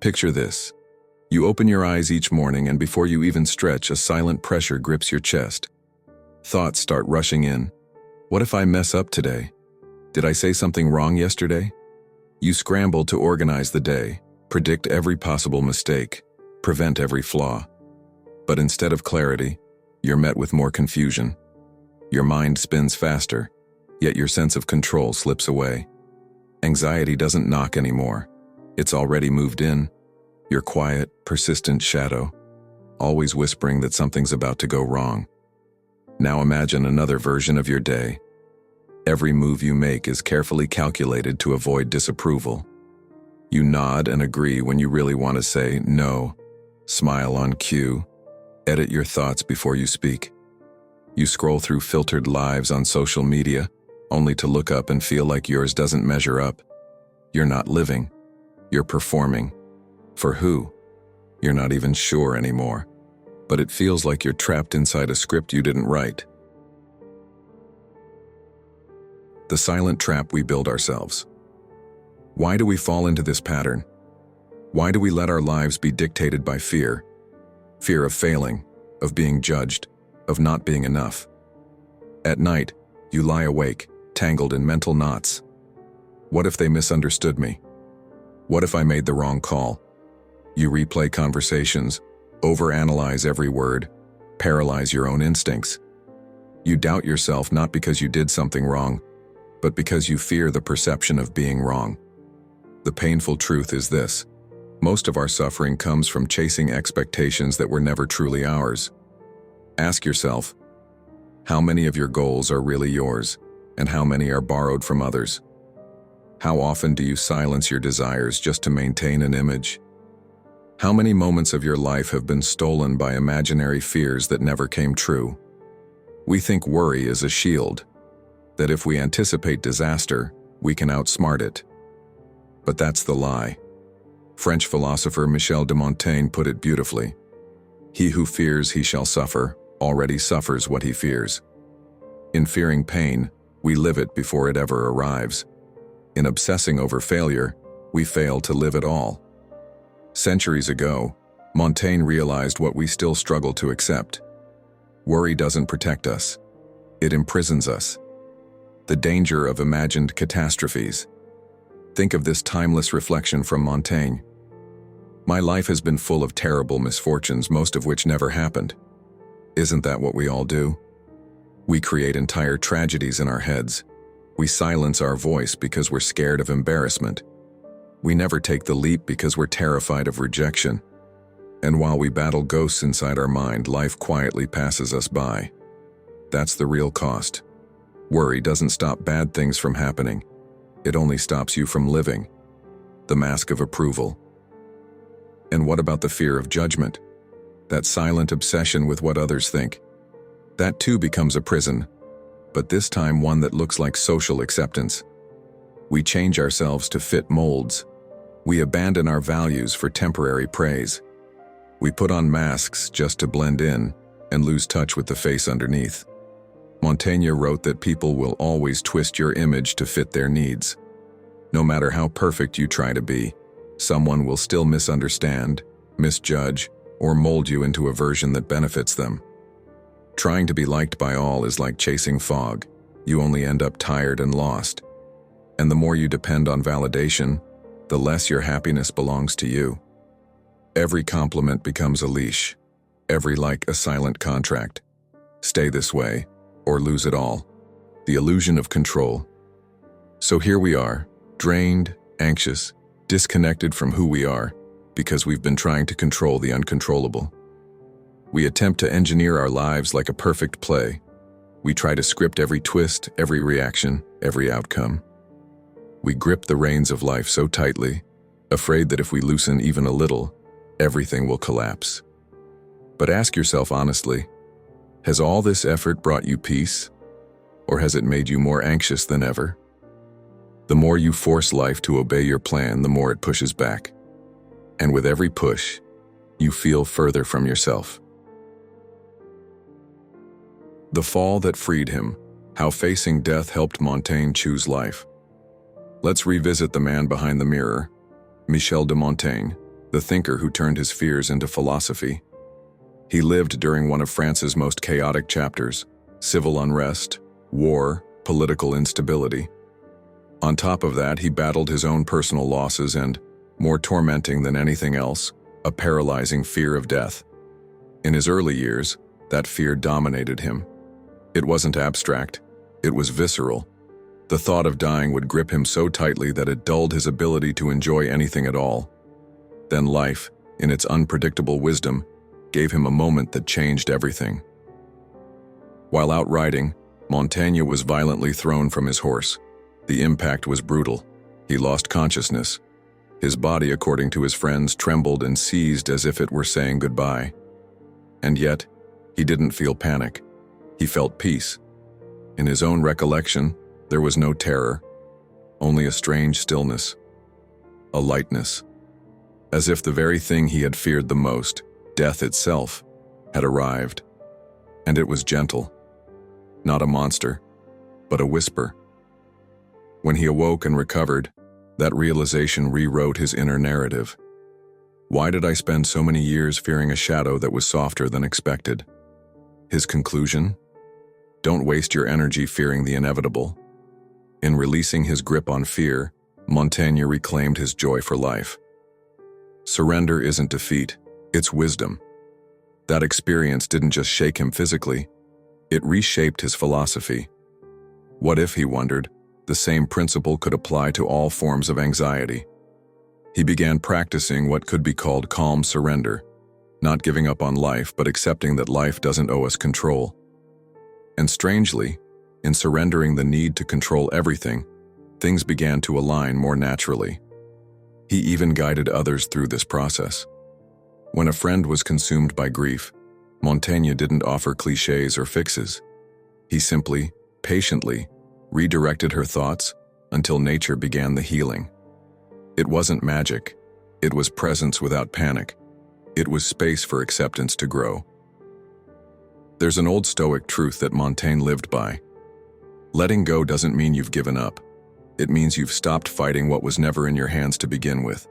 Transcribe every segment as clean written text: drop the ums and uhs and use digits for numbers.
Picture this. You open your eyes each morning and before you even stretch, a silent pressure grips your chest. Thoughts start rushing in. What if I mess up today? Did I say something wrong yesterday? You scramble to organize the day, predict every possible mistake, prevent every flaw. But instead of clarity, you're met with more confusion. Your mind spins faster, yet your sense of control slips away. Anxiety doesn't knock anymore. It's already moved in. Your quiet, persistent shadow, always whispering that something's about to go wrong. Now imagine another version of your day. Every move you make is carefully calculated to avoid disapproval. You nod and agree when you really want to say no, smile on cue, edit your thoughts before you speak. You scroll through filtered lives on social media, only to look up and feel like yours doesn't measure up. You're not living. You're performing. For who? You're not even sure anymore. But it feels like you're trapped inside a script you didn't write. The silent trap we build ourselves. Why do we fall into this pattern? Why do we let our lives be dictated by fear? Fear of failing, of being judged, of not being enough. At night, you lie awake, tangled in mental knots. What if they misunderstood me? What if I made the wrong call? You replay conversations, overanalyze every word, paralyze your own instincts. You doubt yourself not because you did something wrong, but because you fear the perception of being wrong. The painful truth is this: most of our suffering comes from chasing expectations that were never truly ours. Ask yourself, how many of your goals are really yours, and how many are borrowed from others? How often do you silence your desires just to maintain an image? How many moments of your life have been stolen by imaginary fears that never came true? We think worry is a shield, that if we anticipate disaster, we can outsmart it. But that's the lie. French philosopher Michel de Montaigne put it beautifully. He who fears he shall suffer already suffers what he fears. In fearing pain, we live it before it ever arrives. In obsessing over failure, we fail to live at all. Centuries ago, Montaigne realized what we still struggle to accept. Worry doesn't protect us. It imprisons us. The danger of imagined catastrophes. Think of this timeless reflection from Montaigne. My life has been full of terrible misfortunes, most of which never happened. Isn't that what we all do? We create entire tragedies in our heads. We silence our voice because we're scared of embarrassment. We never take the leap because we're terrified of rejection. And while we battle ghosts inside our mind, life quietly passes us by. That's the real cost. Worry doesn't stop bad things from happening. It only stops you from living. The mask of approval. And what about the fear of judgment? That silent obsession with what others think. That too becomes a prison, but this time one that looks like social acceptance. We change ourselves to fit molds. We abandon our values for temporary praise. We put on masks just to blend in and lose touch with the face underneath. Montaigne wrote that people will always twist your image to fit their needs. No matter how perfect you try to be, someone will still misunderstand, misjudge, or mold you into a version that benefits them. Trying to be liked by all is like chasing fog. You only end up tired and lost. And the more you depend on validation, the less your happiness belongs to you. Every compliment becomes a leash, every like a silent contract. Stay this way, or lose it all. The illusion of control. So here we are, drained, anxious, disconnected from who we are, because we've been trying to control the uncontrollable. We attempt to engineer our lives like a perfect play. We try to script every twist, every reaction, every outcome. We grip the reins of life so tightly, afraid that if we loosen even a little, everything will collapse. But ask yourself honestly, has all this effort brought you peace? Or has it made you more anxious than ever? The more you force life to obey your plan, the more it pushes back. And with every push, you feel further from yourself. The fall that freed him, how facing death helped Montaigne choose life. Let's revisit the man behind the mirror, Michel de Montaigne, the thinker who turned his fears into philosophy. He lived during one of France's most chaotic chapters: civil unrest, war, political instability. On top of that, he battled his own personal losses and, more tormenting than anything else, a paralyzing fear of death. In his early years, that fear dominated him. It wasn't abstract, it was visceral. The thought of dying would grip him so tightly that it dulled his ability to enjoy anything at all. Then life, in its unpredictable wisdom, gave him a moment that changed everything. While out riding, Montaigne was violently thrown from his horse. The impact was brutal. He lost consciousness. His body, according to his friends, trembled and seized as if it were saying goodbye. And yet, he didn't feel panic. He felt peace. In his own recollection, there was no terror, only a strange stillness, a lightness, as if the very thing he had feared the most, death itself, had arrived. And it was gentle, not a monster, but a whisper. When he awoke and recovered, that realization rewrote his inner narrative. Why did I spend so many years fearing a shadow that was softer than expected? His conclusion? Don't waste your energy fearing the inevitable. In releasing his grip on fear, Montaigne reclaimed his joy for life. Surrender isn't defeat, it's wisdom. That experience didn't just shake him physically, it reshaped his philosophy. What if, he wondered, the same principle could apply to all forms of anxiety? He began practicing what could be called calm surrender, not giving up on life but accepting that life doesn't owe us control. And strangely, in surrendering the need to control everything, things began to align more naturally. He even guided others through this process. When a friend was consumed by grief, Montaigne didn't offer clichés or fixes. He simply, patiently, redirected her thoughts until nature began the healing. It wasn't magic. It was presence without panic. It was space for acceptance to grow. There's an old Stoic truth that Montaigne lived by. Letting go doesn't mean you've given up. It means you've stopped fighting what was never in your hands to begin with.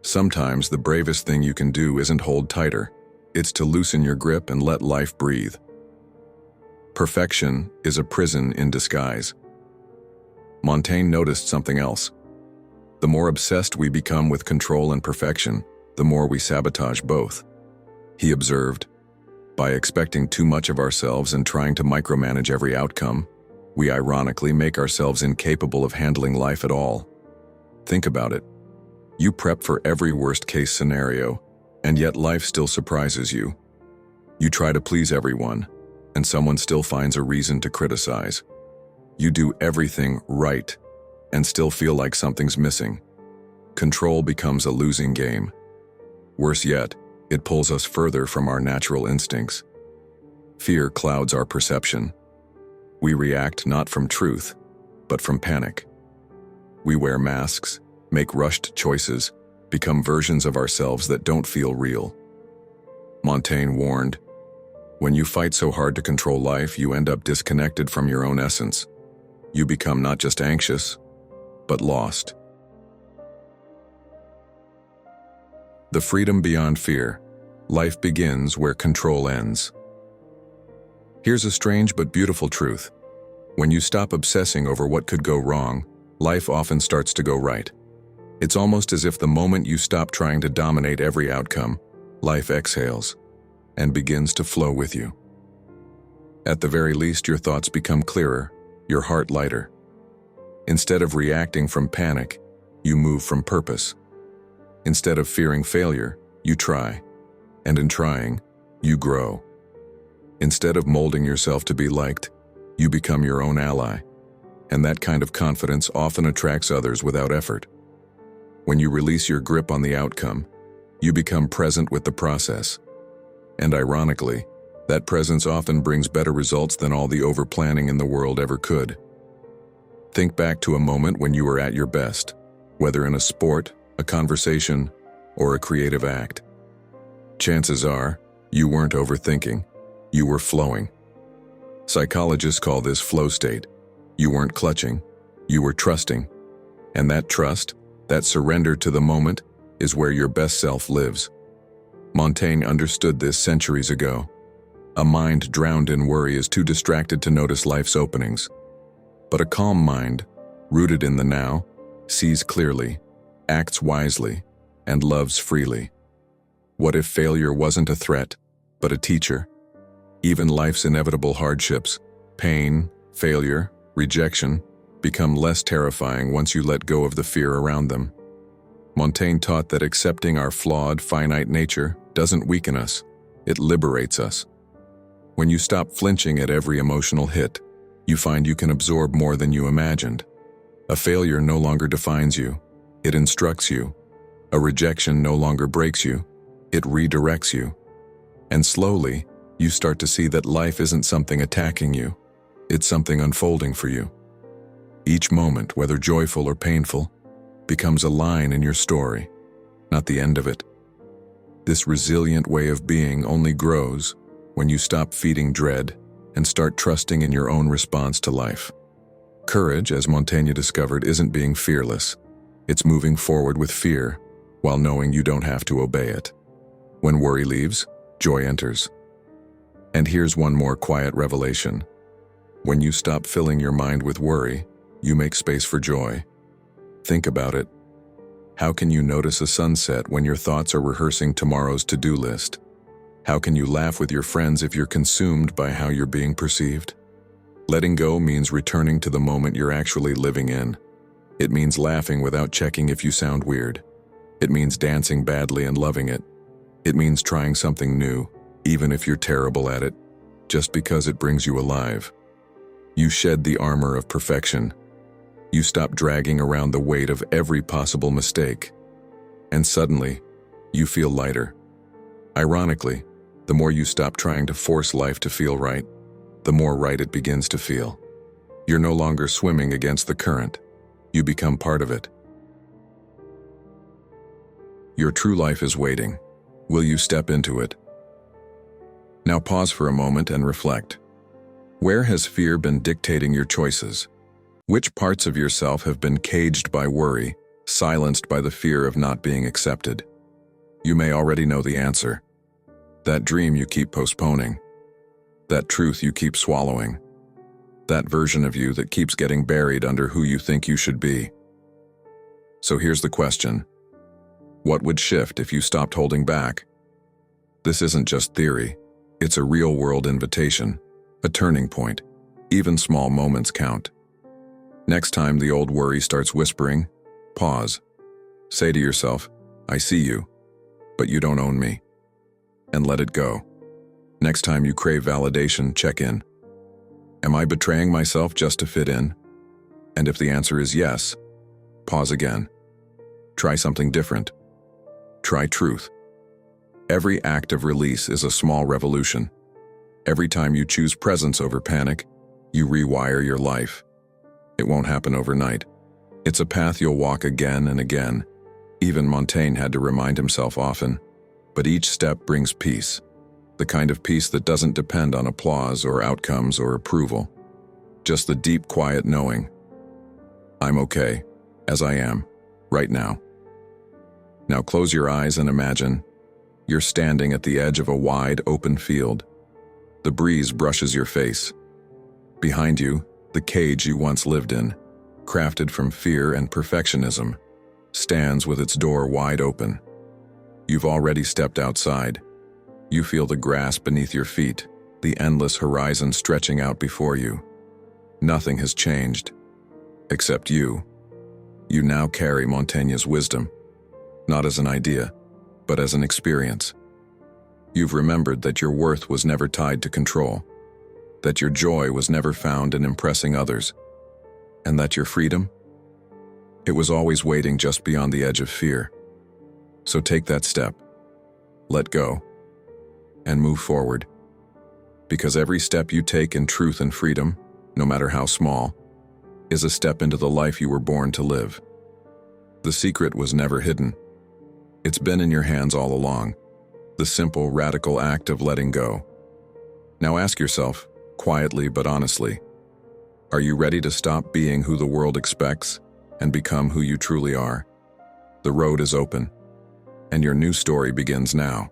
Sometimes the bravest thing you can do isn't hold tighter. It's to loosen your grip and let life breathe. Perfection is a prison in disguise. Montaigne noticed something else. The more obsessed we become with control and perfection, the more we sabotage both. He observed, by expecting too much of ourselves and trying to micromanage every outcome, we ironically make ourselves incapable of handling life at all. Think about it. You prep for every worst-case scenario, and yet life still surprises you. You try to please everyone, and someone still finds a reason to criticize. You do everything right, and still feel like something's missing. Control becomes a losing game. Worse yet, it pulls us further from our natural instincts. Fear clouds our perception. We react not from truth, but from panic. We wear masks, make rushed choices, become versions of ourselves that don't feel real. Montaigne warned, when you fight so hard to control life, you end up disconnected from your own essence. You become not just anxious, but lost. The freedom beyond fear. Life begins where control ends. Here's a strange but beautiful truth. When you stop obsessing over what could go wrong, life often starts to go right. It's almost as if the moment you stop trying to dominate every outcome, life exhales and begins to flow with you. At the very least, your thoughts become clearer, your heart lighter. Instead of reacting from panic, you move from purpose. Instead of fearing failure, you try. And in trying, you grow. Instead of molding yourself to be liked, you become your own ally. And that kind of confidence often attracts others without effort. When you release your grip on the outcome, you become present with the process. And ironically, that presence often brings better results than all the over-planning in the world ever could. Think back to a moment when you were at your best, whether in a sport, a conversation, or a creative act. Chances are, you weren't overthinking, you were flowing. Psychologists call this flow state. You weren't clutching, you were trusting. And that trust, that surrender to the moment, is where your best self lives. Montaigne understood this centuries ago. A mind drowned in worry is too distracted to notice life's openings. But a calm mind, rooted in the now, sees clearly, acts wisely, and loves freely. What if failure wasn't a threat, but a teacher? Even life's inevitable hardships, pain, failure, rejection, become less terrifying once you let go of the fear around them. Montaigne taught that accepting our flawed, finite nature doesn't weaken us, it liberates us. When you stop flinching at every emotional hit, you find you can absorb more than you imagined. A failure no longer defines you, it instructs you. A rejection no longer breaks you, it redirects you. And slowly, you start to see that life isn't something attacking you, it's something unfolding for you. Each moment, whether joyful or painful, becomes a line in your story, not the end of it. This resilient way of being only grows when you stop feeding dread and start trusting in your own response to life. Courage, as Montaigne discovered, isn't being fearless. It's moving forward with fear, while knowing you don't have to obey it. When worry leaves, joy enters. And here's one more quiet revelation. When you stop filling your mind with worry, you make space for joy. Think about it. How can you notice a sunset when your thoughts are rehearsing tomorrow's to-do list? How can you laugh with your friends if you're consumed by how you're being perceived? Letting go means returning to the moment you're actually living in. It means laughing without checking if you sound weird. It means dancing badly and loving it. It means trying something new, even if you're terrible at it, just because it brings you alive. You shed the armor of perfection. You stop dragging around the weight of every possible mistake. And suddenly, you feel lighter. Ironically, the more you stop trying to force life to feel right, the more right it begins to feel. You're no longer swimming against the current. You become part of it. Your true life is waiting. Will you step into it? Now pause for a moment and reflect. Where has fear been dictating your choices? Which parts of yourself have been caged by worry, silenced by the fear of not being accepted? You may already know the answer. That dream you keep postponing. That truth you keep swallowing. That version of you that keeps getting buried under who you think you should be. So here's the question. What would shift if you stopped holding back? This isn't just theory. It's a real-world invitation, a turning point. Even small moments count. Next time the old worry starts whispering, pause. Say to yourself, I see you, but you don't own me. And let it go. Next time you crave validation, check in. Am I betraying myself just to fit in? And if the answer is yes, pause again. Try something different. Try truth. Every act of release is a small revolution. Every time you choose presence over panic, you rewire your life. It won't happen overnight. It's a path you'll walk again and again. Even Montaigne had to remind himself often. But each step brings peace. The kind of peace that doesn't depend on applause or outcomes or approval. Just the deep, quiet knowing. I'm okay, as I am, right now. Now close your eyes and imagine you're standing at the edge of a wide, open field. The breeze brushes your face. Behind you, the cage you once lived in, crafted from fear and perfectionism, stands with its door wide open. You've already stepped outside. You feel the grass beneath your feet, the endless horizon stretching out before you. Nothing has changed, except you. You now carry Montaigne's wisdom, not as an idea, but as an experience. You've remembered that your worth was never tied to control, that your joy was never found in impressing others, and that your freedom, it was always waiting just beyond the edge of fear. So take that step, let go, and move forward. Because every step you take in truth and freedom, no matter how small, is a step into the life you were born to live. The secret was never hidden. It's been in your hands all along, the simple, radical act of letting go. Now ask yourself, quietly but honestly, are you ready to stop being who the world expects and become who you truly are? The road is open. and your new story begins now.